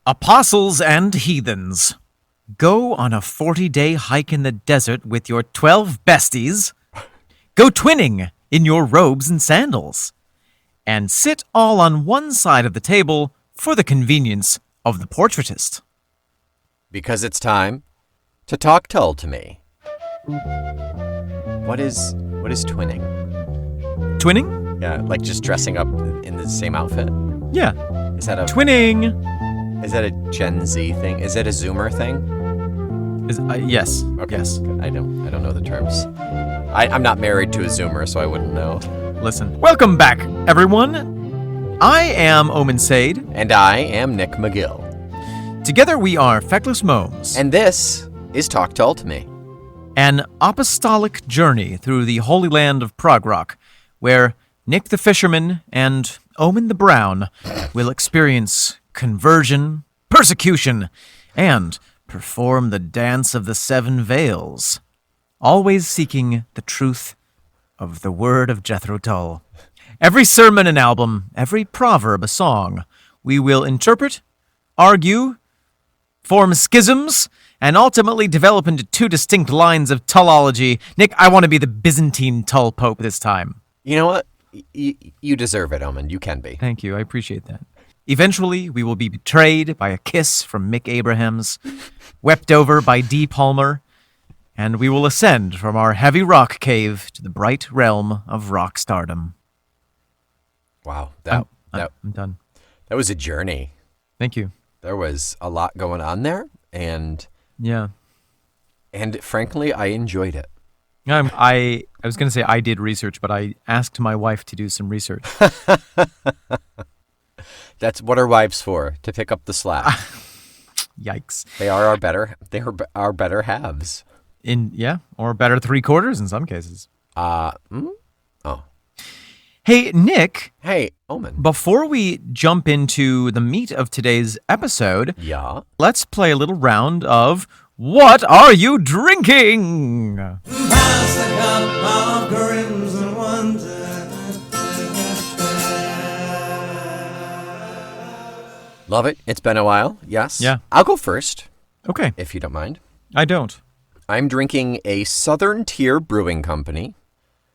Apostles and heathens, go on a 40-day hike in the desert with your 12 besties. Go twinning in your robes and sandals. And sit all on one side of the table for the convenience of the portraitist. Because it's time to talk Tull to me. What is twinning? Twinning? Yeah, like just dressing up in the same outfit? Yeah. Is that a Twinning. Is that a Gen Z thing? Is it a Zoomer thing? Yes. Okay. Yes. I don't know the terms. I'm not married to a Zoomer, so I wouldn't know. Listen. Welcome back, everyone. I am Omen Sade. And I am Nick McGill. Together we are Feckless Momes. And this is Talk Tull to Me. An apostolic journey through the holy land of prog rock, where Nick the Fisherman and Omen the Brown will experience conversion, persecution, and perform the dance of the seven veils, always seeking the truth of the word of Jethro Tull. Every sermon an album, every proverb a song, we will interpret, argue, form schisms, and ultimately develop into two distinct lines of Tullology. Nick, I want to be the Byzantine Tull Pope this time. You know what? You deserve it, Omen. You can be. Thank you. I appreciate that. Eventually, we will be betrayed by a kiss from Mick Abrahams, wept over by Dee Palmer, and we will ascend from our heavy rock cave to the bright realm of rock stardom. Wow. I'm done. That was a journey. Thank you. There was a lot going on there, and frankly, I enjoyed it. I was going to say I did research, but I asked my wife to do some research. That's what our wives for, to pick up the slack. Yikes. They are our better halves. Or better three-quarters in some cases. Oh. Hey, Nick. Hey, Omen. Before we jump into the meat of today's episode, let's play a little round of What Are You Drinking? Pass the cup of crimson wonder. Love it. It's been a while. Yes. Yeah. I'll go first. Okay. If you don't mind. I don't. I'm drinking a Southern Tier Brewing Company.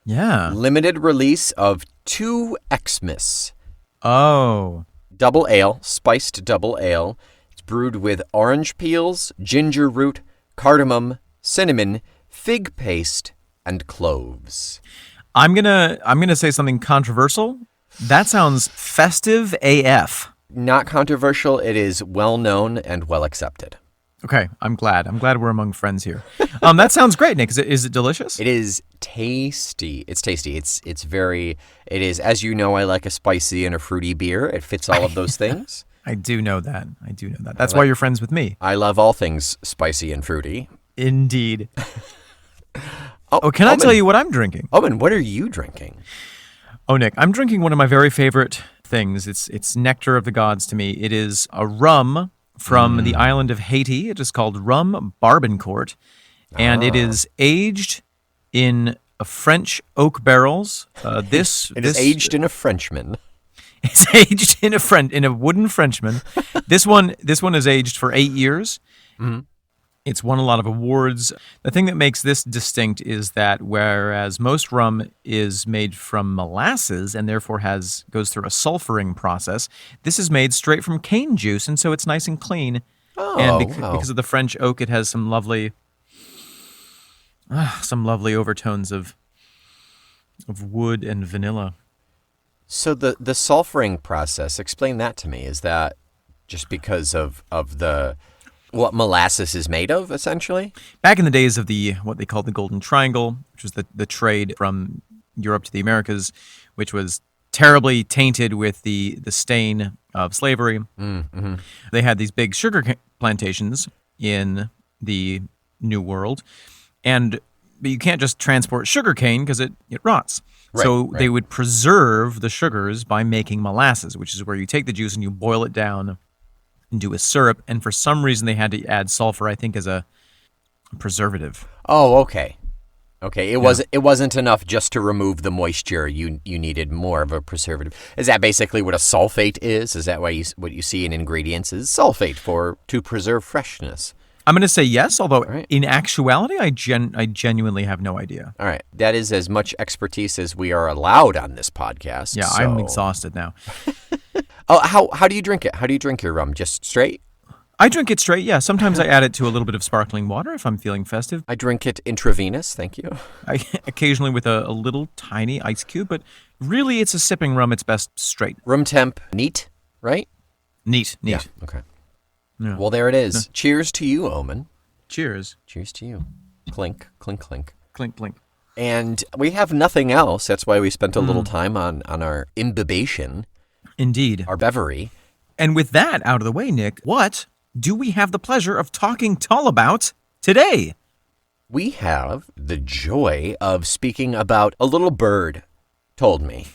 Yeah. Limited release of 2 Xmas. Oh. Double ale, spiced double ale. It's brewed with orange peels, ginger root, cardamom, cinnamon, fig paste, and cloves. I'm gonna say something controversial. That sounds festive AF. Not controversial. It is well known and well accepted. Okay, I'm glad we're among friends here. That sounds great, Nick. Is it delicious? It is tasty. It's tasty. It is, as you know, I like a spicy and a fruity beer. It fits all of those things. I do know that. That's why you're friends with me. I love all things spicy and fruity. Indeed. Can I tell you what I'm drinking? Owen, what are you drinking? Oh, Nick, I'm drinking one of my very favorite things. It's nectar of the gods to me. It is a rum from the island of Haiti. It is called Rum Barbancourt, and it is aged in French oak barrels. It is aged in a Frenchman. It's aged in a wooden Frenchman. This one is aged for 8 years. Mm-hmm. It's won a lot of awards. The thing that makes this distinct is that whereas most rum is made from molasses and therefore goes through a sulfuring process, this is made straight from cane juice, and so it's nice and clean. Oh, and because of the French oak, it has some lovely overtones of wood and vanilla. So the sulfuring process, explain that to me. Is that just because of what molasses is made of, essentially? Back in the days of what they called the Golden Triangle, which was the trade from Europe to the Americas, which was terribly tainted with the stain of slavery. Mm-hmm. They had these big sugar plantations in the New World, but you can't just transport sugar cane because it rots. Right. They would preserve the sugars by making molasses, which is where you take the juice and you boil it down into a syrup, and for some reason they had to add sulfur, I think, as a preservative. Oh, okay. Okay, it wasn't enough just to remove the moisture. You needed more of a preservative. Is that basically what a sulfate is? Is that what you see in ingredients is sulfate to preserve freshness? I'm going to say yes, although right. in actuality, I genuinely have no idea. All right, that is as much expertise as we are allowed on this podcast. Yeah, so. I'm exhausted now. Oh, how do you drink it? How do you drink your rum? Just straight? I drink it straight, yeah. Sometimes I add it to a little bit of sparkling water if I'm feeling festive. I drink it intravenous, thank you. Occasionally with a little tiny ice cube, but really it's a sipping rum. It's best straight. Room temp, neat, right? Neat. Yeah, okay. Yeah. Well, there it is. Cheers to you, Omen. Cheers. Cheers to you. Clink, clink, clink. Clink, clink. And we have nothing else. That's why we spent a little time on our imbibation. Indeed. Our beverage. And with that out of the way, Nick, what do we have the pleasure of talking Tull about today? We have the joy of speaking about a little bird told me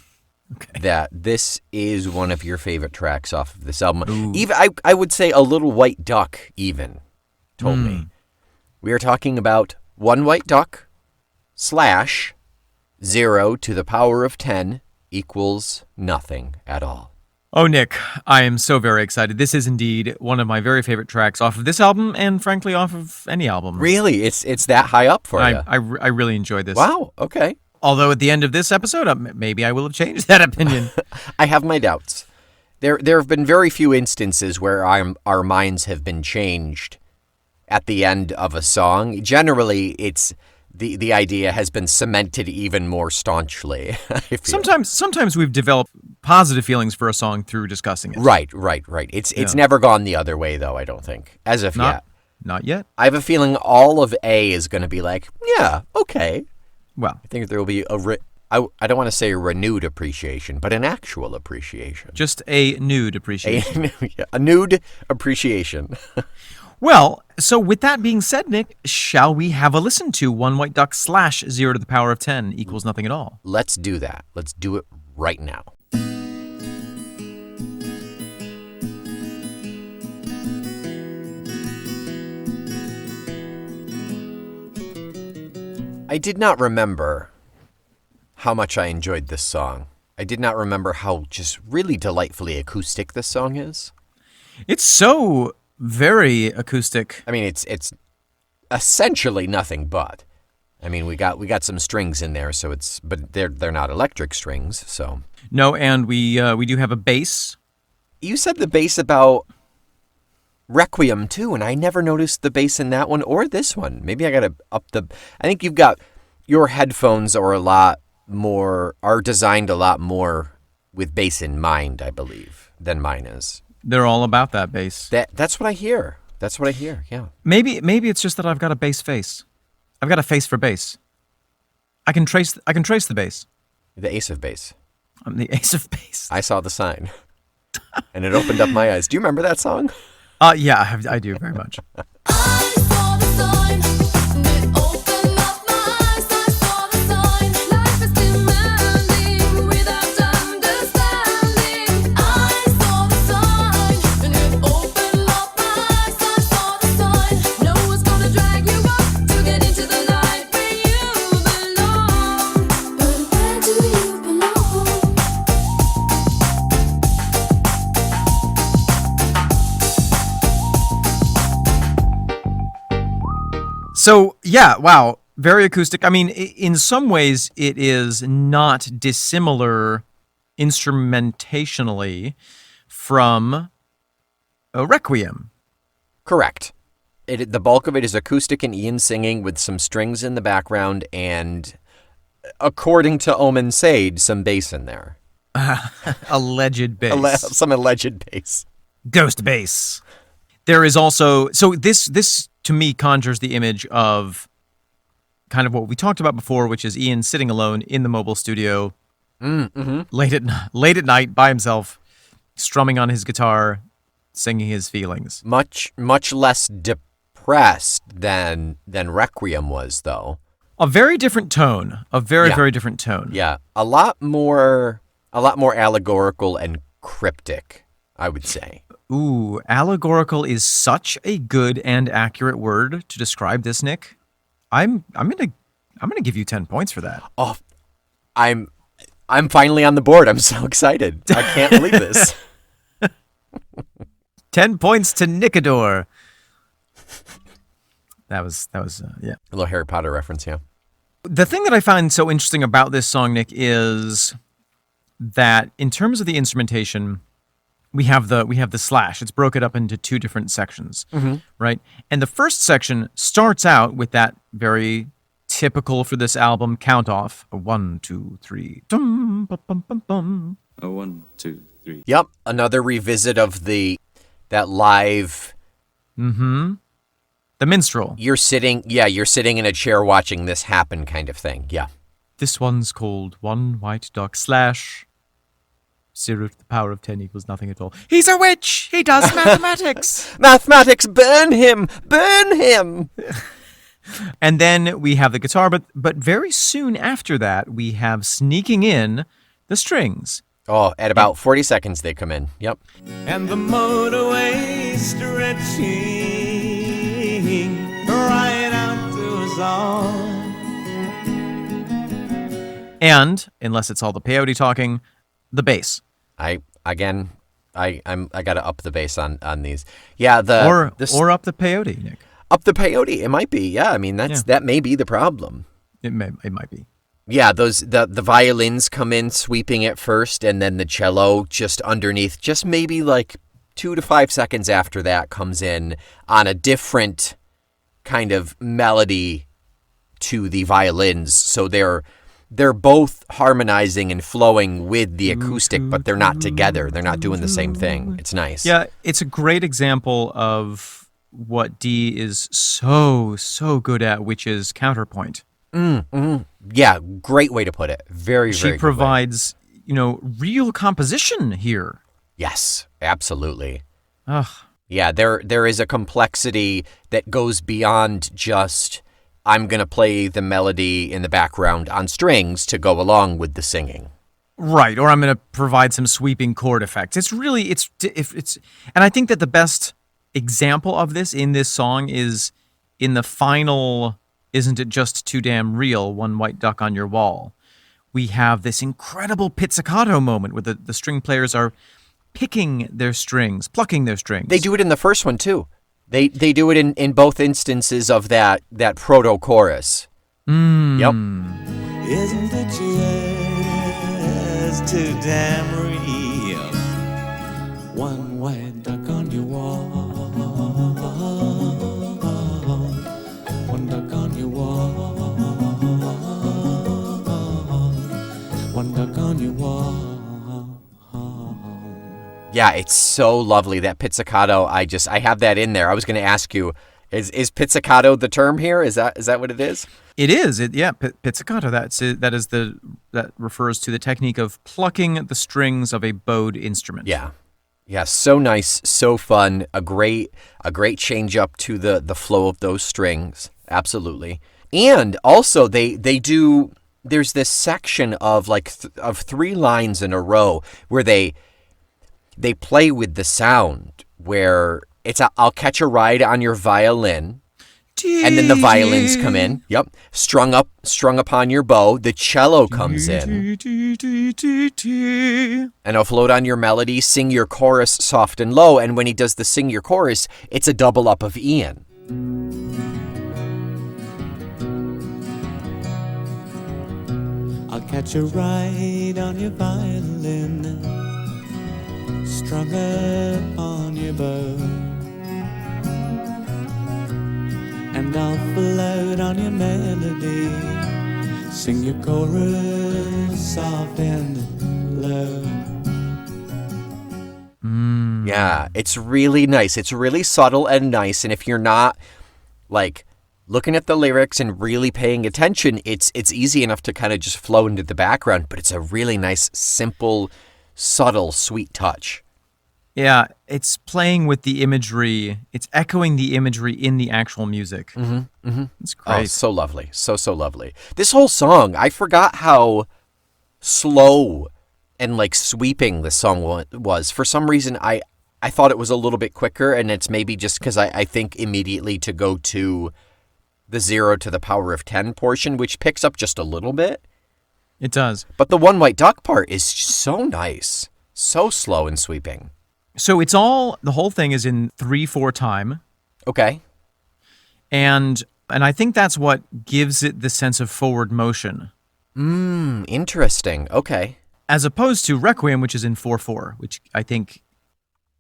that this is one of your favorite tracks off of this album. Ooh. Even I would say a little white duck even told me. We are talking about one white duck / 0 to the power of 10 equals nothing at all. Oh, Nick, I am so very excited. This is indeed one of my very favorite tracks off of this album and, frankly, off of any album. Really? It's that high up for you? I really enjoyed this. Wow, okay. Although at the end of this episode, maybe I will have changed that opinion. I have my doubts. There have been very few instances where our minds have been changed at the end of a song. Generally, it's the idea has been cemented even more staunchly. Sometimes we've developed positive feelings for a song through discussing it. Right. It's never gone the other way, though, I don't think, as of yet. Not yet. I have a feeling all of A is going to be like, yeah, okay. Well, I think there will be I don't want to say a renewed appreciation, but an actual appreciation. Just a nude appreciation. A nude appreciation. Well, so with that being said, Nick, shall we have a listen to One White Duck / 0 to the power of 10 equals nothing at all? Let's do that. Let's do it right now. I did not remember how much I enjoyed this song. I did not remember how just really delightfully acoustic this song is. It's so very acoustic. I mean, it's essentially nothing but. I mean, we got some strings in there, but they're not electric strings, so. No, and we do have a bass. You said the bass about Requiem too, and I never noticed the bass in that one or this one. Maybe I gotta up the. I think your headphones are designed a lot more with bass in mind, I believe, than mine is. They're all about that bass. That's what I hear. Yeah. Maybe it's just that I've got a bass face. I've got a face for bass. I can trace the bass. The ace of bass. I'm the ace of bass. I saw the sign, and it opened up my eyes. Do you remember that song? Yeah, I do very much. I saw the sign, and it opened up my eyes. I saw the sign, life is demanding without understanding. I saw the sign, and it opened up my eyes. I saw the sign, no one's gonna drag you up to get into the light where you belong. But where do you belong? So, yeah, wow, very acoustic. I mean, in some ways, it is not dissimilar instrumentationally from a Requiem. Correct. The bulk of it is acoustic and Ian singing with some strings in the background and, according to Omen Sade, some bass in there. Alleged bass. Some alleged bass. Ghost bass. There is also... So this to me conjures the image of kind of what we talked about before, which is Ian sitting alone in the mobile studio late at night by himself, strumming on his guitar, singing his feelings. Much less depressed than Requiem was, though. A very different tone. Very different tone. Yeah, a lot more allegorical and cryptic, I would say. Ooh, allegorical is such a good and accurate word to describe this, Nick. I'm gonna I'm going to give you 10 points for that. Oh, I'm finally on the board. I'm so excited. I can't believe this. 10 points to Nicodor. That was yeah. A little Harry Potter reference, yeah. The thing that I find so interesting about this song, Nick, is that in terms of the instrumentation, we have the slash. It's broken up into two different sections, right? And the first section starts out with that very typical for this album count off: a 1, 2, 3, dum, bum, bum, bum, bum. A 1, 2, 3. Yep, another revisit of that live. The minstrel. You're sitting in a chair watching this happen kind of thing. Yeah. This one's called One White Duck slash 0 to the power of 10 equals nothing at all. He's a witch! He does mathematics! Mathematics, burn him! Burn him! And then we have the guitar, but very soon after that, we have sneaking in the strings. Oh, at about 40 seconds they come in. Yep. And the motorway stretching right out to us all. And, unless it's all the peyote talking, the bass. I gotta up the bass on these. Yeah, Or up the peyote, Nick. up the peyote. It might be. Yeah, I mean that may be the problem. It might be. Yeah, the violins come in sweeping at first, and then the cello just underneath, just maybe like 2 to 5 seconds after that comes in on a different kind of melody to the violins. So they're both harmonizing and flowing with the acoustic, but they're not together. They're not doing the same thing. It's nice. Yeah, it's a great example of what Dee is so good at, which is counterpoint. Yeah, great way to put it. Very, very She good way. provides, real composition here. Yes, absolutely. Ugh. Yeah, there is a complexity that goes beyond just I'm going to play the melody in the background on strings to go along with the singing. Right, or I'm going to provide some sweeping chord effects. It's and I think that the best example of this in this song is in the final "Isn't It Just Too Damn Real? One White Duck on Your Wall." We have this incredible pizzicato moment where the string players are plucking their strings. They do it in the first one too. They do it in both instances of that proto chorus. Yep. Isn't it just too damn real? One white duck on your wall. One duck on your wall. One duck on your wall. Yeah, it's so lovely, that pizzicato. I have that in there. I was going to ask you, is pizzicato the term here? Is that what it is? It is. Pizzicato. That refers to the technique of plucking the strings of a bowed instrument. Yeah. Yeah, so nice, so fun. A great change up to the flow of those strings. Absolutely. And also they do, there's this section of of 3 lines in a row where they play with the sound, where it's I'll catch a ride on your violin, and then the violins come in. Yep, strung upon your bow. The cello comes in, and I'll float on your melody, sing your chorus soft and low. And when he does the sing your chorus, it's a double up of Ian. I'll catch a ride on your violin, strung upon your bow, and I'll float on your melody, sing your chorus soft and low. Yeah, it's really nice. It's really subtle and nice. And if you're not looking at the lyrics and really paying attention, it's easy enough to kind of just flow into the background. But it's a really nice, simple, subtle, sweet touch. Yeah, it's playing with the imagery. It's echoing the imagery in the actual music. It's great. Oh, so lovely. So lovely. This whole song, I forgot how slow and sweeping this song was. For some reason, I thought it was a little bit quicker, and it's maybe just because I think immediately to go to the 0 to the power of 10 portion, which picks up just a little bit. It does. But the One White Duck part is so nice. So slow and sweeping. So the whole thing is in 3/4 time. Okay. And I think that's what gives it the sense of forward motion. Interesting. Okay. As opposed to Requiem, which is in 4/4, which I think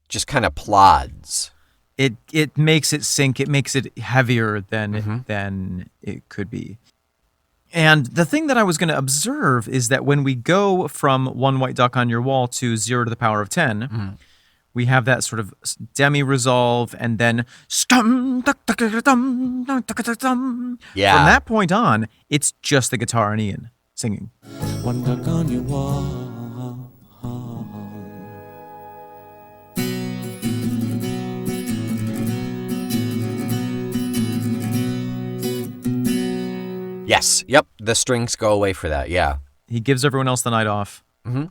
Just kind of plods. it makes it sink. It makes it heavier than it could be. And the thing that I was going to observe is that when we go from One White Duck on Your Wall to 0 to the power of 10, we have that sort of demi-resolve and then from that point on, it's just the guitar and Ian singing. One duck on your wall. Yes. Yep. The strings go away for that. Yeah. He gives everyone else the night off. Mm-hmm.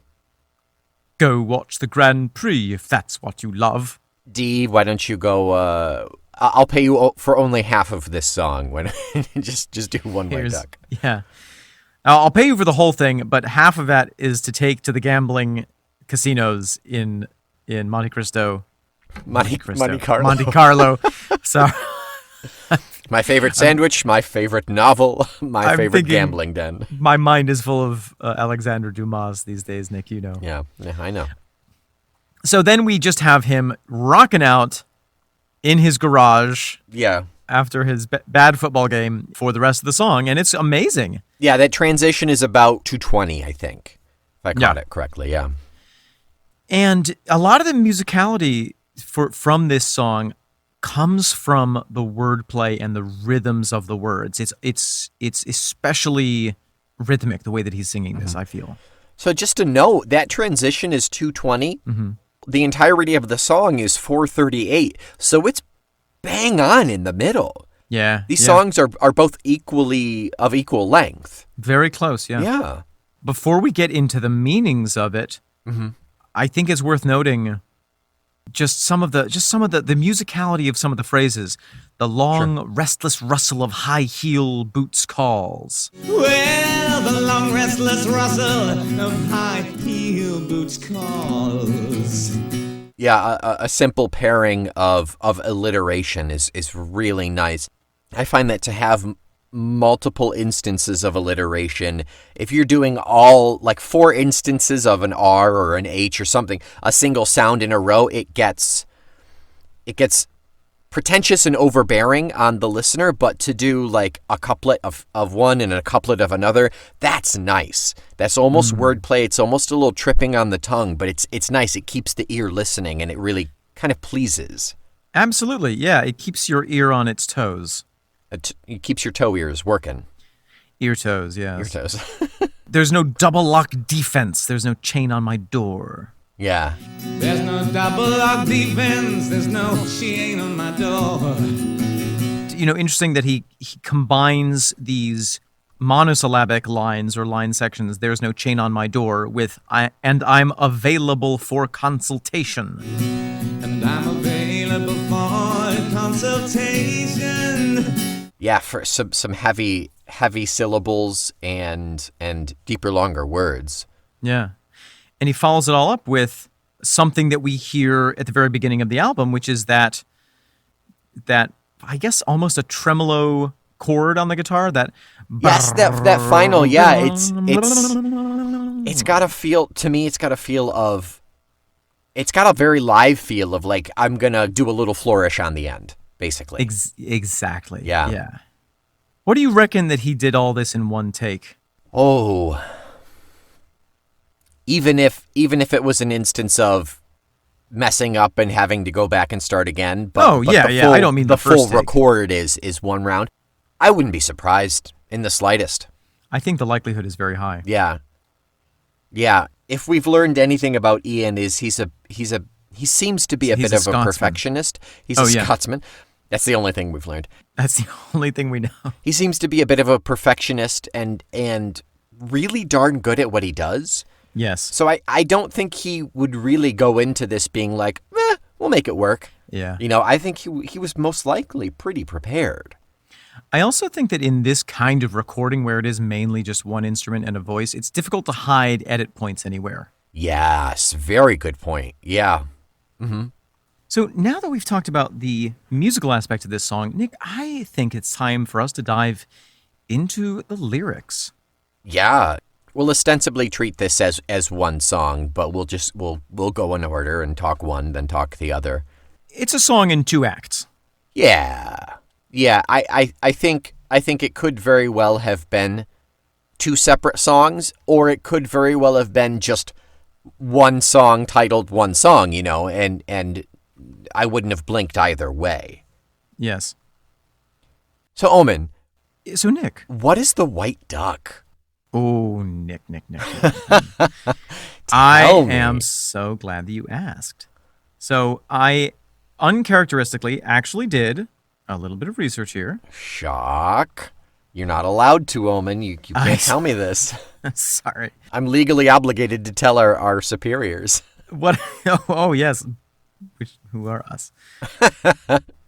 Go watch the Grand Prix if that's what you love. D, why don't you go? I'll pay you for only half of this song. When just do One White Duck. Yeah. I'll pay you for the whole thing, but half of that is to take to the gambling casinos in Monte Cristo. Monte Carlo. Monte Carlo. So My favorite sandwich, my favorite novel, my I'm favorite thinking- gambling den. my mind is full of Alexander Dumas these days, Nick, you know. Yeah, I know. So then we just have him rocking out in his garage Yeah. after his bad football game for the rest of the song, and it's amazing. Yeah, that transition is about 220, I think, if I caught it correctly, yeah. And a lot of the musicality from this song comes from the wordplay and the rhythms of the words. It's especially rhythmic the way that he's singing this, I feel. So just to note, that transition is 220. Mm-hmm. The entirety of the song is 438, so it's bang on in the middle. Yeah. These songs are both equally of equal length. very close, Yeah. Before we get into the meanings of it, I think it's worth noting just some of the musicality of some of the phrases. The long, restless rustle of high heel boots calls. Well, the long restless rustle of high heel boots calls. Yeah, a simple pairing of alliteration is really nice. I find that to have multiple instances of alliteration, if you're doing all, like 4 instances of an R or an H or something, a single sound in a row, it gets pretentious and overbearing on the listener, but to do like a couplet of one and a couplet of another, that's nice. That's almost wordplay. It's almost a little tripping on the tongue, but it's nice. It keeps the ear listening, and it really kind of pleases. Absolutely, yeah. It keeps your ear on its toes. It keeps your toe ears working. Ear toes, yes. Ear toes. There's no double lock defense. There's no chain on my door. Yeah. There's no double lock defense. There's no chain on my door. You know, interesting that he combines these monosyllabic lines or line sections, there's no chain on my door, with and I'm available for consultation. And I'm available for consultation. Yeah, for some heavy syllables and deeper, longer words. Yeah. And he follows it all up with something that we hear at the very beginning of the album, which is that I guess almost a tremolo chord on the guitar. That Yes, that final, yeah, it's got a feel, to me, it's got a very live feel of like, I'm gonna do a little flourish on the end, basically. Exactly. Yeah. Yeah. What do you reckon that he did all this in one take? Oh. Even if it was an instance of messing up and having to go back and start again. But yeah. I don't mean the full first take. record is one round. I wouldn't be surprised in the slightest. I think the likelihood is very high. Yeah. Yeah. If we've learned anything about Ian, is he seems to be a He's bit a of a Scotsman. perfectionist. He's a Scotsman. That's the only thing we've learned. That's the only thing we know. He seems to be a bit of a perfectionist and really darn good at what he does. Yes. So I don't think he would really go into this being like, we'll make it work. Yeah. You know, I think he was most likely pretty prepared. I also think that in this kind of recording where it is mainly just one instrument and a voice, it's difficult to hide edit points anywhere. Yes, very good point. Yeah. So now that we've talked about the musical aspect of this song, Nick, I think it's time for us to dive into the lyrics. Yeah. We'll ostensibly treat this as one song, but we'll go in order and talk one, then talk the other. It's a song in 2 acts. Yeah. Yeah, I think it could very well have been 2 separate songs, or it could very well have been just one song titled one song, and I wouldn't have blinked either way. Yes. So, Omen, So, Nick. what is the white duck? Oh, Nick. I am so glad that you asked. So, I uncharacteristically actually did a little bit of research here. Shock. You're not allowed to, Omen. You can't tell me this. Sorry. I'm legally obligated to tell our superiors. What? Oh, yes. Who are us?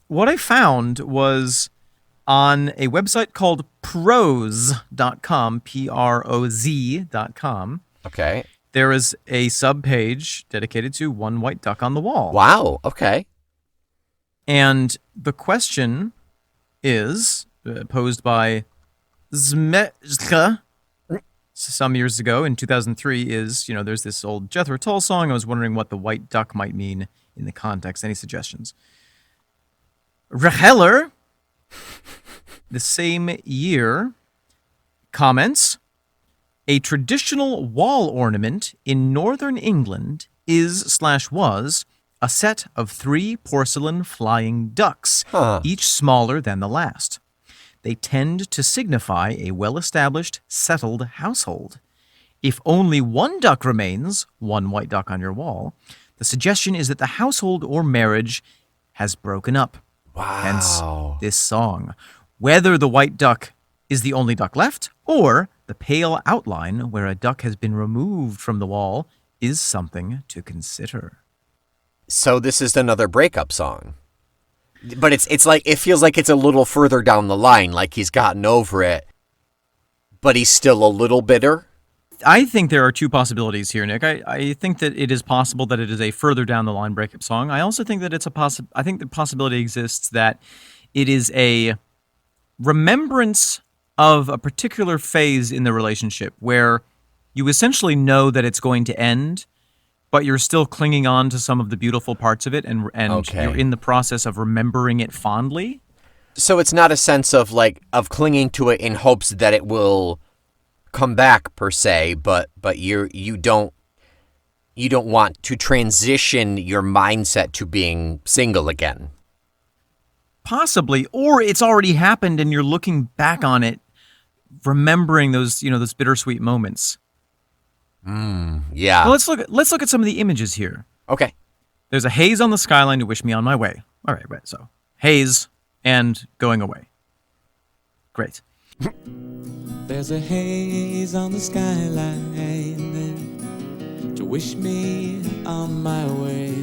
What I found was on a website called prose.com, Proz.com. Okay. There is a subpage dedicated to One White Duck on the Wall. Wow. Okay. And the question is posed by Zmechka some years ago in 2003 is, there's this old Jethro Tull song. I was wondering what the white duck might mean in the context. Any suggestions? Reheller, the same year, comments, a traditional wall ornament in northern England is/was a set of 3 porcelain flying ducks, each smaller than the last. They tend to signify a well-established, settled household. If only one duck remains, one white duck on your wall, the suggestion is that the household or marriage has broken up. Wow. Hence this song. Whether the white duck is the only duck left, or the pale outline where a duck has been removed from the wall is something to consider. So this is another breakup song. But it's like, it feels like it's a little further down the line, like he's gotten over it, but he's still a little bitter. I think there are 2 possibilities here, Nick. I think that it is possible that it is a further down the line breakup song. I also think that I think the possibility exists that it is a remembrance of a particular phase in the relationship where you essentially know that it's going to end, but you're still clinging on to some of the beautiful parts of it, and Okay. you're in the process of remembering it fondly. So it's not a sense of clinging to it in hopes that it will come back per se, but you don't want to transition your mindset to being single again. Possibly, or it's already happened and you're looking back on it, remembering those bittersweet moments. Yeah. Well, let's look at some of the images here. Okay. There's a haze on the skyline to wish me on my way. All right. So haze and going away. Great. There's a haze on the skyline to wish me on my way.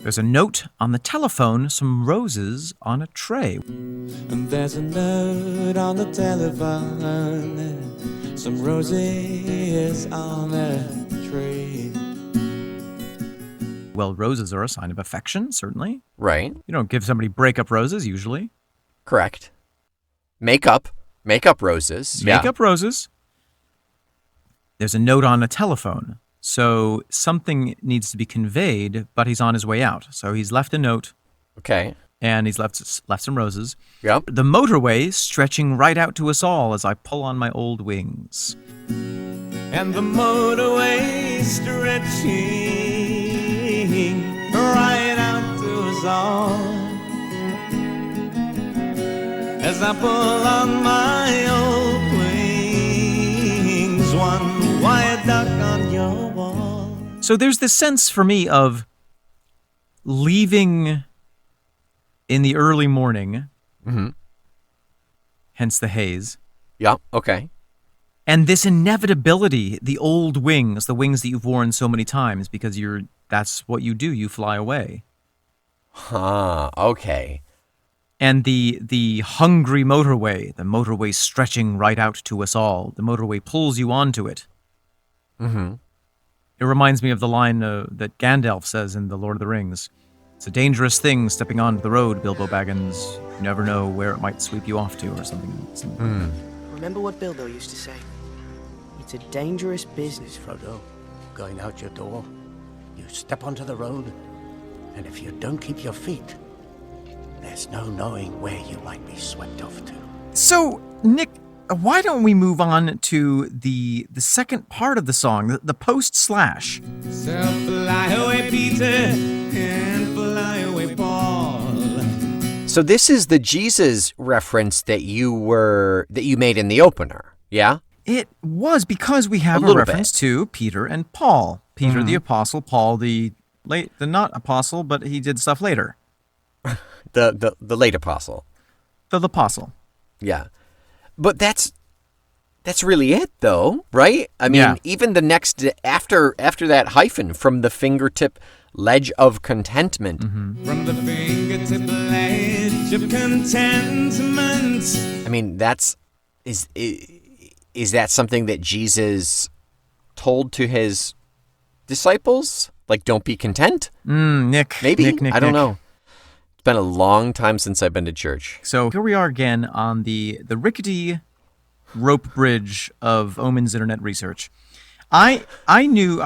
There's a note on the telephone, some roses on a tray. And there's a note on the telephone, some roses on a tray. Well, roses are a sign of affection, certainly. Right. You don't give somebody breakup roses usually. Correct. Makeup roses. Makeup roses. There's a note on a telephone. So something needs to be conveyed, but he's on his way out. So he's left a note. Okay. And he's left some roses. Yep. The motorway stretching right out to us all as I pull on my old wings. And the motorway stretching right out to us all as I pull on my old wings, one white duck on your wall. So there's this sense for me of leaving in the early morning, hence the haze, Yep. Okay. and this inevitability, the old wings, the wings that you've worn so many times because that's what you do, you fly away. Okay. And the hungry motorway, the motorway stretching right out to us all. The motorway pulls you onto it. Mm-hmm. It reminds me of the line that Gandalf says in The Lord of the Rings. It's a dangerous thing stepping onto the road, Bilbo Baggins. You never know where it might sweep you off to or something like that. Remember what Bilbo used to say? It's a dangerous business, Frodo, going out your door, you step onto the road, and if you don't keep your feet, there's no knowing where you might be swept off to. So, Nick, why don't we move on to the second part of the song, the post-slash? So fly away, Peter, and fly away, Paul. So this is the Jesus reference that you made in the opener, yeah? It was because we have a little reference to Peter and Paul. Peter the apostle, Paul the not apostle, but he did stuff later. The late apostle. The apostle. Yeah. But that's really it, though, right? I mean, Yeah. even the next after that hyphen from the fingertip ledge of contentment. From the fingertip ledge of contentment. I mean, is that something that Jesus told to his disciples? Like, don't be content? Nick. Maybe. Nick, I don't Nick. know. It's been a long time since I've been to church. So here we are again on the rickety rope bridge of Omen's internet research. I knew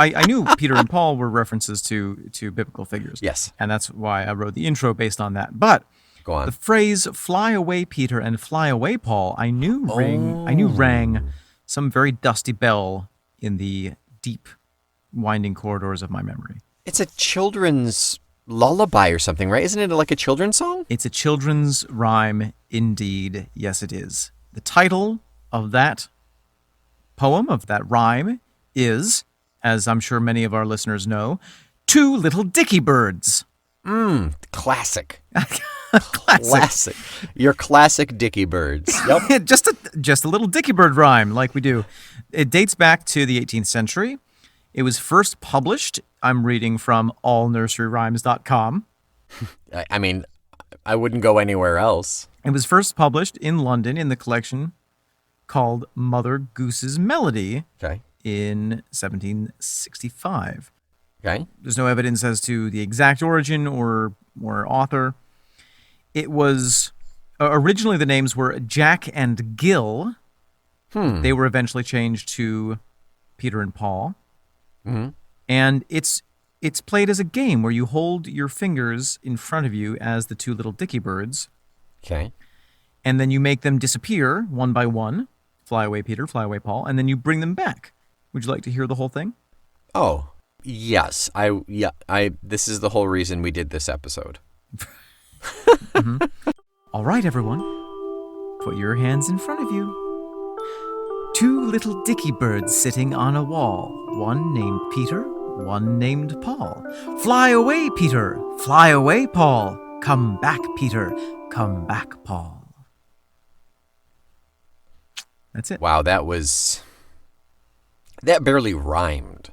Peter and Paul were references to biblical figures. Yes. And that's why I wrote the intro based on that. But Go on. the phrase "fly away, Peter" and "fly away, Paul" I knew rang some very dusty bell in the deep, winding corridors of my memory. It's a children's lullaby or something, right? Isn't it like a children's song? It's a children's rhyme, indeed. Yes, it is. The title of that poem, of that rhyme, is, as I'm sure many of our listeners know, Two Little Dicky Birds. Classic. Classic. Classic. Your classic Dicky Birds. Yep. just a little Dicky Bird rhyme, like we do. It dates back to the 18th century. It was first published, I'm reading from allnurseryrhymes.com. I mean, I wouldn't go anywhere else. It was first published in London in the collection called Mother Goose's Melody Okay. in 1765. Okay. There's no evidence as to the exact origin or author. It was originally the names were Jack and Gill. They were eventually changed to Peter and Paul. Mm-hmm. And it's played as a game where you hold your fingers in front of you as the two little Dicky Birds, Okay. and then you make them disappear one by one. Fly away, Peter, fly away, Paul, and then you bring them back. Would you like to hear the whole thing? Oh, yes. This is the whole reason we did this episode. All right, everyone. Put your hands in front of you. Two little Dicky Birds sitting on a wall. One named Peter, one named Paul. Fly away, Peter. Fly away, Paul. Come back, Peter. Come back, Paul. That's it. Wow, that barely rhymed.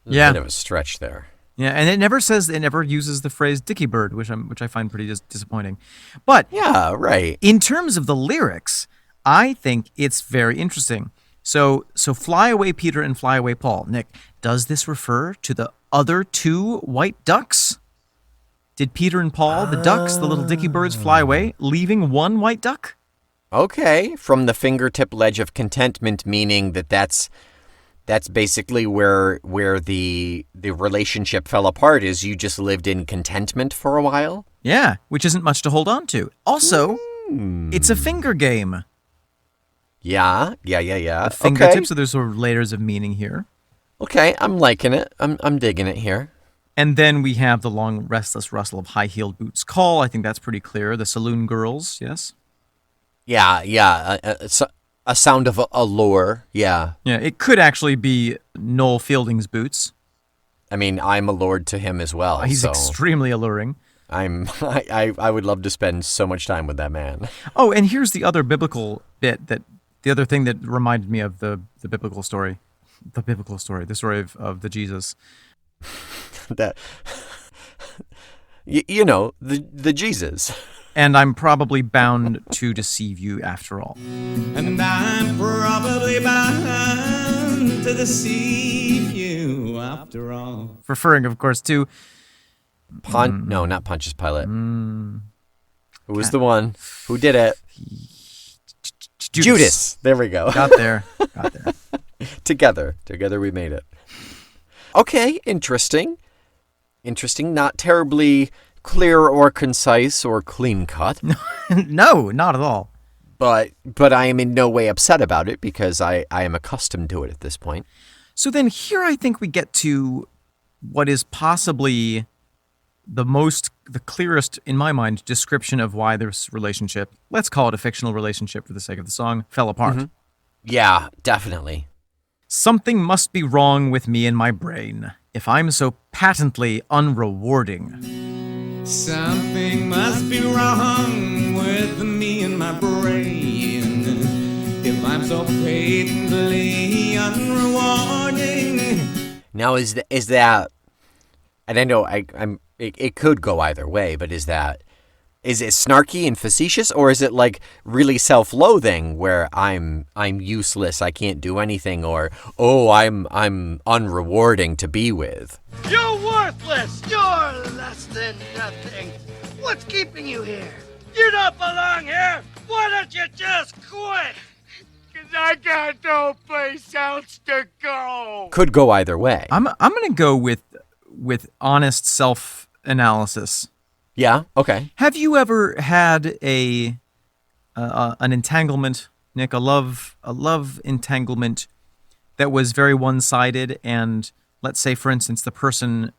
There's Yeah. a bit of a stretch there. Yeah, and it never uses the phrase Dicky Bird, which I find pretty disappointing. But Yeah, right. in terms of the lyrics, I think it's very interesting. So fly away, Peter, and fly away, Paul. Nick, does this refer to the other two white ducks? Did Peter and Paul, the ducks, the little Dicky Birds, fly away, leaving one white duck? Okay, from the fingertip ledge of contentment, meaning that's basically where the relationship fell apart, is you just lived in contentment for a while? Yeah, which isn't much to hold on to. Also, it's a finger game. Yeah. Fingertips, Okay. so there's sort of layers of meaning here. Okay, I'm liking it. I'm digging it here. And then we have the long, restless rustle of high-heeled boots call. I think that's pretty clear. The saloon girls, yes? Yeah. A sound of allure. Yeah. Yeah, it could actually be Noel Fielding's boots. I mean, I'm allured to him as well. He's so extremely alluring. I would love to spend so much time with that man. Oh, and here's the other biblical bit the other thing that reminded me of the biblical story. The story of the Jesus. That you know, the Jesus. And I'm probably bound to deceive you after all. And I'm probably bound to deceive you after all. Referring, of course, to No, not Pontius Pilate. Who was the one? Who did it? Judas. There we go. Got there. Together we made it. Okay, interesting. Not terribly clear or concise or clean cut. No, not at all. But I am in no way upset about it because I am accustomed to it at this point. So then here I think we get to what is possibly the clearest, in my mind, description of why this relationship, let's call it a fictional relationship for the sake of the song, fell apart. Mm-hmm. Yeah, definitely. Something must be wrong with me and my brain if I'm so patently unrewarding. Something must be wrong with me and my brain if I'm so patently unrewarding. Now is that, and I know it could go either way, but is it snarky and facetious, or is it like really self-loathing where I'm useless, I can't do anything, or I'm unrewarding to be with? You're worthless! You're less than nothing! What's keeping you here? You don't belong here! Why don't you just quit? 'Cause I got no place else to go! Could go either way. I'm gonna go with honest self-analysis. Yeah, okay. Have you ever had an entanglement, Nick, a love entanglement that was very one-sided, and let's say, for instance, the person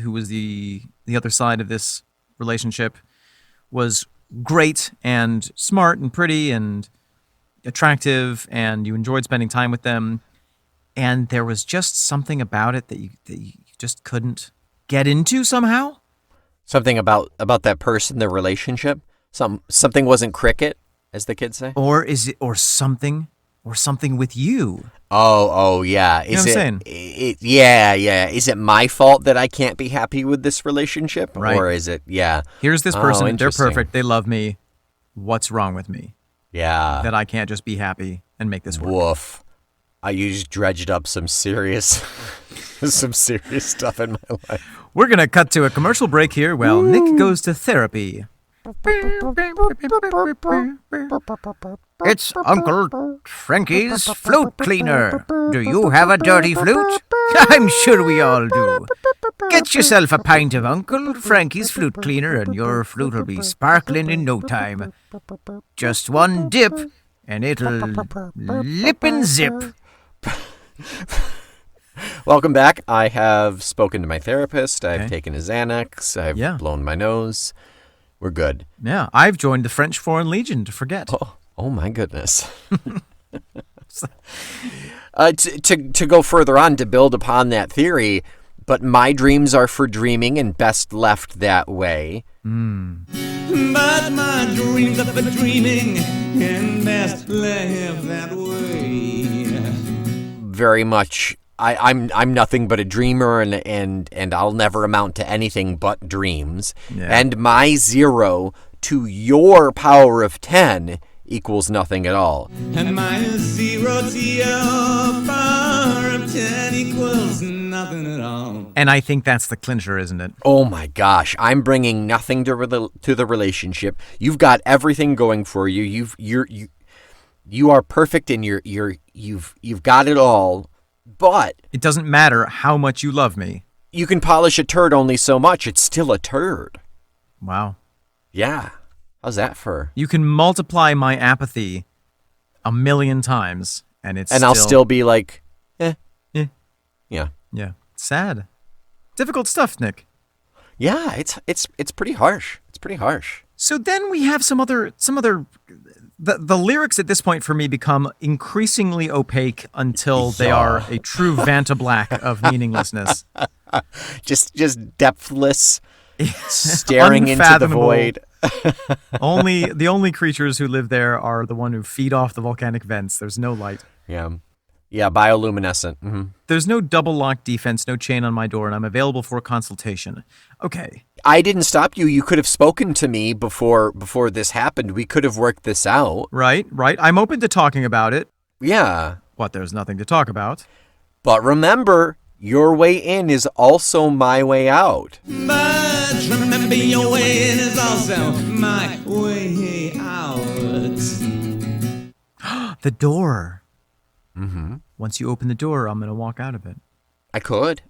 who was the other side of this relationship was great and smart and pretty and attractive, and you enjoyed spending time with them, and there was just something about it that you just couldn't get into somehow? Something about that person, the relationship? Something wasn't cricket, as the kids say? Or something with you? Oh, yeah. You know what I'm saying? Yeah. Is it my fault that I can't be happy with this relationship? Right. Or is it, yeah. Here's this person, they're interesting. perfect, they love me. What's wrong with me? Yeah. That I can't just be happy and make this work. Woof. I just dredged up some serious stuff in my life. We're going to cut to a commercial break here while Nick goes to therapy. It's Uncle Frankie's flute cleaner. Do you have a dirty flute? I'm sure we all do. Get yourself a pint of Uncle Frankie's flute cleaner and your flute will be sparkling in no time. Just one dip and it'll lip and zip. Welcome back. I have spoken to my therapist. I've Okay. taken a Xanax. I've blown my nose. We're good. Yeah, I've joined the French Foreign Legion to forget. Oh my goodness. To go further on, to build upon that theory, but my dreams are for dreaming and best left that way. But my dreams are for dreaming and best left that way. Very much, I'm nothing but a dreamer, and I'll never amount to anything but dreams. Yeah. And my 0 to your power of 10 equals nothing at all. And my 0 to your power of 10 equals nothing at all. And I think that's the clincher, isn't it? Oh my gosh, I'm bringing nothing to the relationship. You've got everything going for you. You are perfect, and you've got it all. But It doesn't matter how much you love me. you can polish a turd only so much. It's still a turd. Wow. Yeah. How's that for? You can multiply my apathy 1,000,000 times, and I'll still be like, Eh. Yeah. Yeah. Sad. Difficult stuff, Nick. Yeah, it's pretty harsh. It's pretty harsh. So then we have some other the lyrics at this point for me become increasingly opaque until they are a true Vanta Black of meaninglessness. Just depthless, staring into the Unfathomable. void. The only creatures who live there are the one who feed off the volcanic vents. There's no light. Yeah, bioluminescent. Mm-hmm. There's no double lock defense, no chain on my door, and I'm available for a consultation. Okay. I didn't stop you. You could have spoken to me before this happened. We could have worked this out. Right. I'm open to talking about it. Yeah. What, there's nothing to talk about? But remember, your way in is also my way out. But remember, your way in is also my way out. The door. Mm-hmm. Once you open the door, I'm going to walk out of it. I could.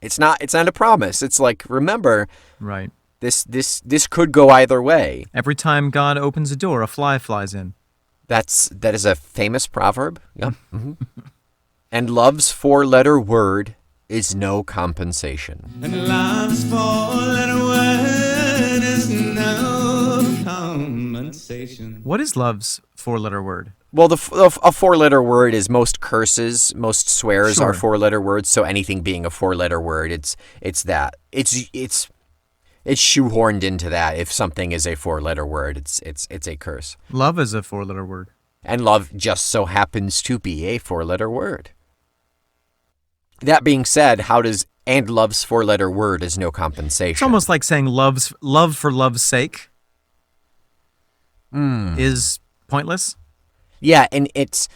It's not a promise. It's like, remember, Right. this could go either way. Every time God opens a door, a fly flies in. That is a famous proverb. Yeah. Mm-hmm. And love's four-letter word is no compensation. And love's four-letter word is no compensation. What is love's four-letter word? Well, a four-letter word is most curses, most swears Sure. are four-letter words. So anything being a four-letter word, it's that. It's shoehorned into that. If something is a four-letter word, it's a curse. Love is a four-letter word. And love just so happens to be a four-letter word. That being said, how does and love's four-letter word is no compensation? It's almost like saying love for love's sake is pointless. Yeah, and it's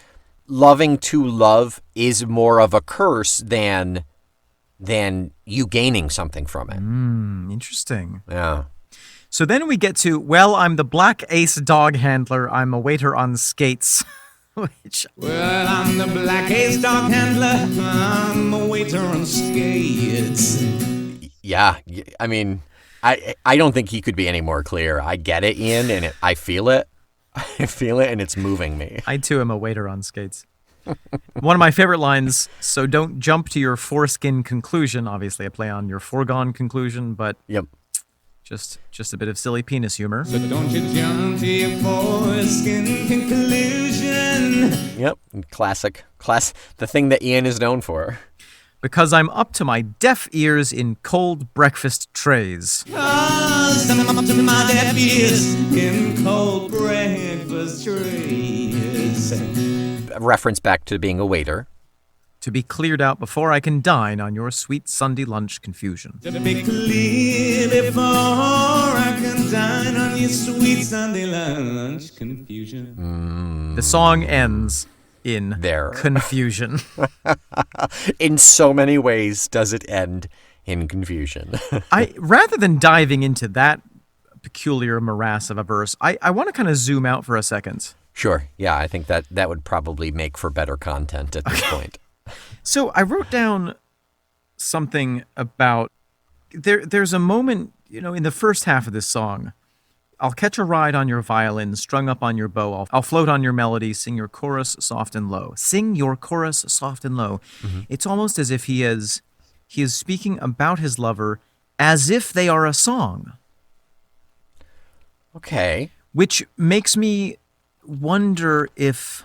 loving to love is more of a curse than you gaining something from it. Interesting. Yeah. So then we get to, well, I'm the Black Ace dog handler. I'm a waiter on skates. Which, Well, I'm the Black Ace dog handler. I'm a waiter on skates. Yeah, I mean, I don't think he could be any more clear. I get it, Ian, and I feel it. I feel it, and it's moving me. I too am a waiter on skates. One of my favorite lines, so don't jump to your foreskin conclusion. Obviously, I play on your foregone conclusion, but Yep. just a bit of silly penis humor. So don't you jump to your foreskin conclusion. Yep. Classic. The thing that Ian is known for. Because I'm up to my deaf ears in cold breakfast trays. Oh, send them up to my deaf ears in cold breakfast trays. A reference back to being a waiter. To be cleared out before I can dine on your sweet Sunday lunch confusion. To be clear before I can dine on your sweet Sunday lunch confusion. The song ends in There. confusion. In so many ways does it end in confusion. Rather than diving into that peculiar morass of a verse, I want to kind of zoom out for a second. Sure. Yeah, I think that would probably make for better content at this point. So I wrote down something about there's a moment, in the first half of this song. I'll catch a ride on your violin, strung up on your bow. I'll float on your melody, sing your chorus soft and low. Sing your chorus soft and low. Mm-hmm. It's almost as if he is speaking about his lover as if they are a song, Okay. which makes me wonder if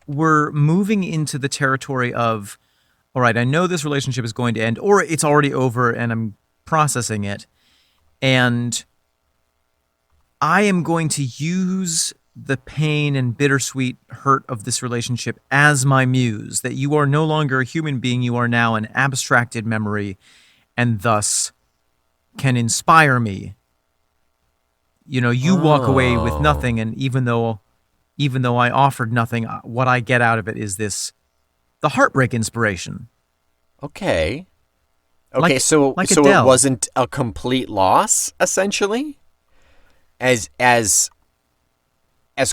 we're moving into the territory of, all right, I know this relationship is going to end, or it's already over and I'm processing it, and I am going to use the pain and bittersweet hurt of this relationship as my muse, that you are no longer a human being, you are now an abstracted memory, and thus can inspire me. You walk away with nothing, and even though I offered nothing, what I get out of it is the heartbreak inspiration. Okay. Okay, Like- so like it Adele. wasn't a complete loss, essentially? As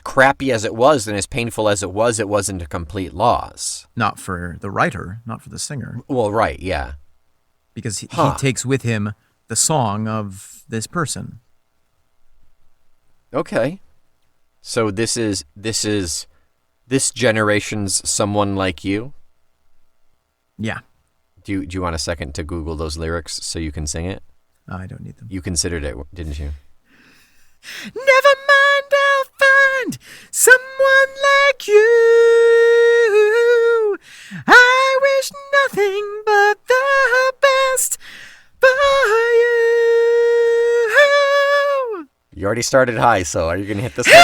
crappy as it was and as painful as it wasn't a complete loss. Not for the writer, not for the singer, Well, right, yeah. because he Huh. takes with him the song of this person. Okay. So this is this generation's Someone Like You? Yeah, Do you want a second to Google those lyrics so you can sing it? I don't need them. You considered it, didn't you? Never mind, I'll find someone like you. I wish nothing but the best for you. You already started high, so are you going to hit this one?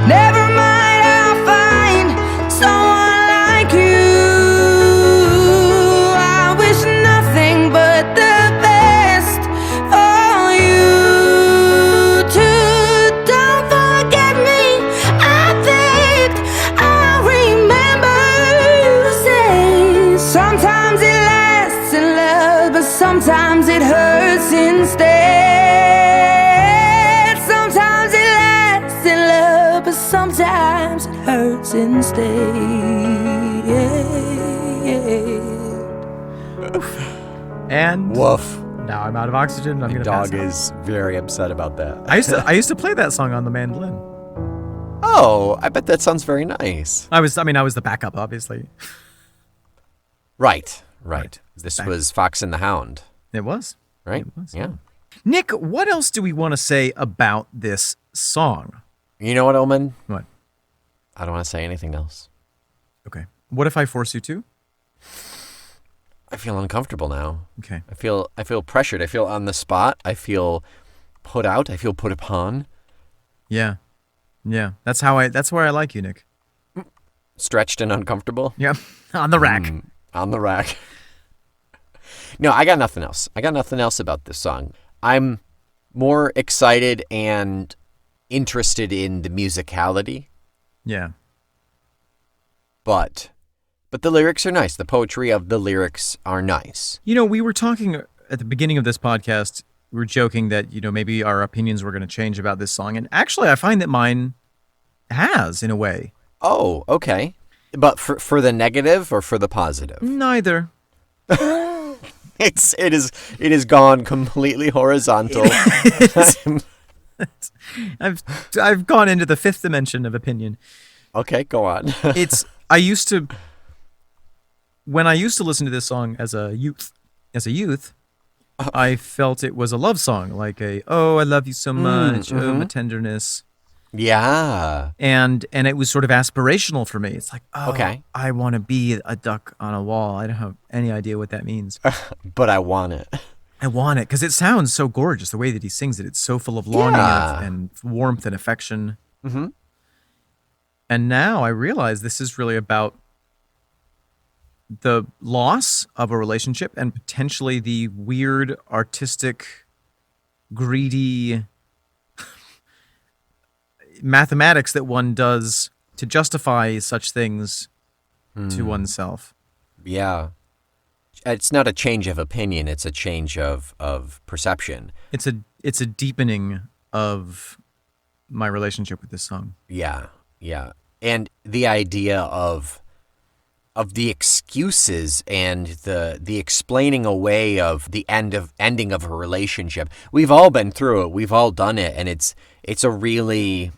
Never mind, I'll find someone hurts instead. Sometimes it lasts in love, but sometimes it hurts instead. And Woof. now I'm out of oxygen. I'm The gonna pass dog out. is very upset about that. I used to play that song on the mandolin. Oh, I bet that sounds very nice. I was the backup, obviously. Right. Right. This was Fox and the Hound, It was. right? It was, Yeah. Nick, what else do we want to say about this song? You know what, Omen? What? I don't want to say anything else. Okay. What if I force you to? I feel uncomfortable now. Okay. I feel pressured. I feel on the spot. I feel put out. I feel put upon. Yeah. Yeah. That's where I like you, Nick. Stretched and uncomfortable. Yeah. On the rack. On the rack. No, I got nothing else. I got nothing else about this song. I'm more excited and interested in the musicality, Yeah. but the lyrics are nice. The poetry of the lyrics are nice. You know, we were talking at the beginning of this podcast, we were joking that, maybe our opinions were going to change about this song. And actually, I find that mine has, in a way. Oh, okay. But for the negative or for the positive? Neither. It is gone completely horizontal. I've gone into the fifth dimension of opinion. Okay, go on. When I used to listen to this song as a youth, I felt it was a love song, like oh, I love you so much, oh, my tenderness. Yeah. And it was sort of aspirational for me. It's like, oh, Okay. I want to be a duck on a wall. I don't have any idea what that means. But I want it. I want it because it sounds so gorgeous. The way that he sings it, it's so full of longing Yeah. and warmth and affection. Mm-hmm. And now I realize this is really about the loss of a relationship and potentially the weird, artistic, greedy mathematics that one does to justify such things to oneself. Yeah. It's not a change of opinion. It's a change of perception. It's a deepening of my relationship with this song. Yeah. Yeah. And the idea of the excuses and the explaining away of the ending of a relationship. We've all been through it. We've all done it. And it's a really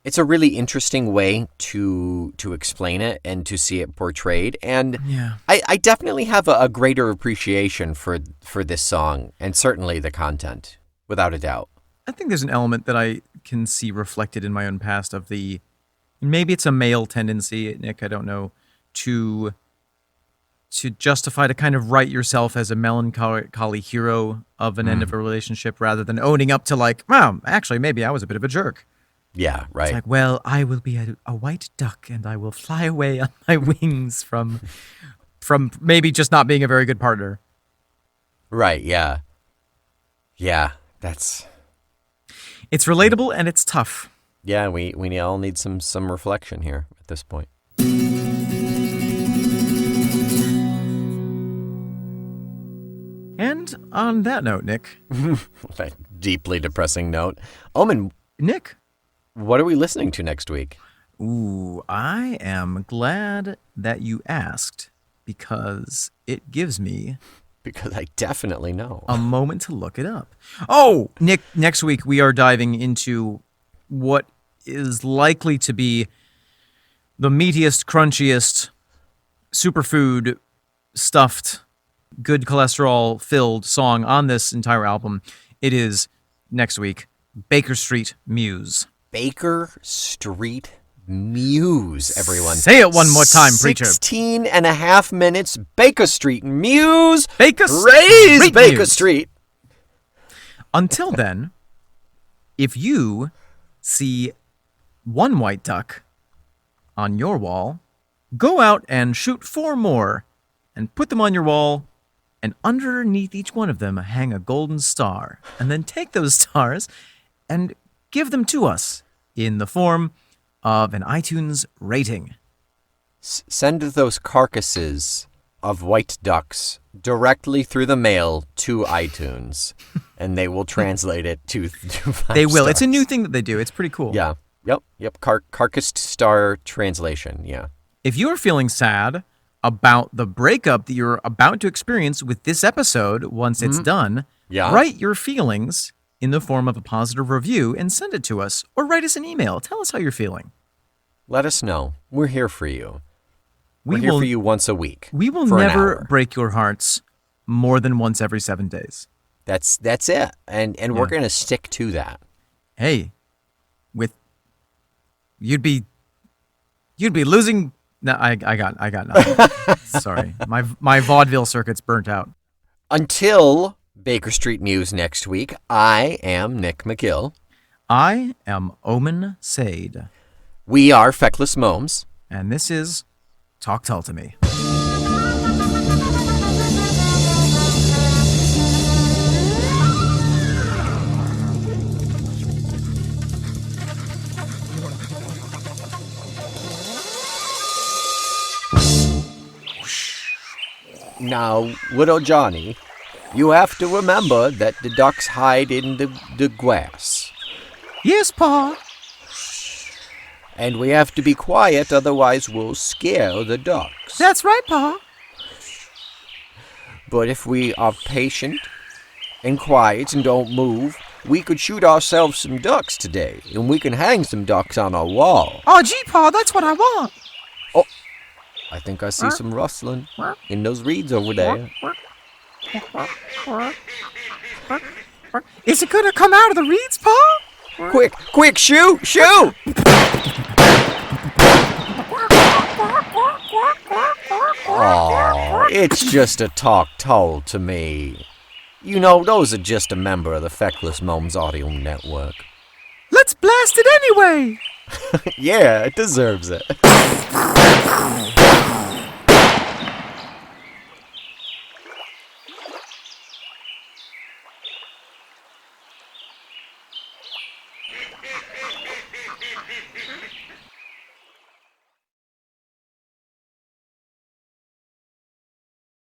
interesting way to explain it and to see it portrayed. And Yeah. I definitely have a greater appreciation for this song and certainly the content, without a doubt. I think there's an element that I can see reflected in my own past of maybe it's a male tendency, Nick, I don't know, to justify, to kind of write yourself as a melancholy hero of an end of a relationship rather than owning up to like, wow, actually, maybe I was a bit of a jerk. Yeah, right. It's like, well, I will be a white duck and I will fly away on my wings from maybe just not being a very good partner. Right, yeah. Yeah, that's... It's relatable and it's tough. Yeah, we all need some reflection here at this point. And on that note, Nick. That deeply depressing note. Omen, Nick. what are we listening to next week? Ooh, I am glad that you asked because it gives me Because I definitely know. a moment to look it up. Oh, Nick, next week we are diving into what is likely to be the meatiest, crunchiest, superfood stuffed, good cholesterol filled song on this entire album. It is next week, Baker Street Muse. Baker Street Muse, everyone. Say it one more time, preacher. 16 and a half minutes, Baker Street Muse. Baker Praise Street Baker Muse. Street. Until then, if you see one white duck on your wall, go out and shoot 4 more and put them on your wall, and underneath each one of them hang a golden star. And then take those stars and give them to us in the form of an iTunes rating. Send those carcasses of white ducks directly through the mail to iTunes, and they will translate it to 5 They will. It's a stars. new thing that they do. It's pretty cool. Yeah. Yep. Carcass star translation. Yeah. If you are feeling sad about the breakup that you're about to experience with this episode once it's done, Yeah. write your feelings in the form of a positive review and send it to us, or write us an email. Tell us how you're feeling. Let us know. We're here for you. We We're here will- for you once a week. We will for an never hour. break your hearts more than once every 7 days. That's it. And we're going to stick to that. Hey, you'd be losing. No, I got nothing. Sorry, my vaudeville circuit's burnt out. Until Baker Street News next week, I am Nick McGill. I am Omen Sade, We are Feckless Momes. and this is Talk Tull to Me. Now, little Johnny, you have to remember that the ducks hide in the grass. Yes, Pa. And we have to be quiet, otherwise we'll scare the ducks. That's right, Pa. But if we are patient and quiet and don't move, we could shoot ourselves some ducks today, and we can hang some ducks on our wall. Oh, gee, Pa, that's what I want. I think I see some rustling in those reeds over there. Is it gonna come out of the reeds, Pa? Quick, shoot! Aw, it's just a talk Tull to me. You know, those are just a member of the Feckless Momes audio network. Let's blast it anyway. Yeah, it deserves it.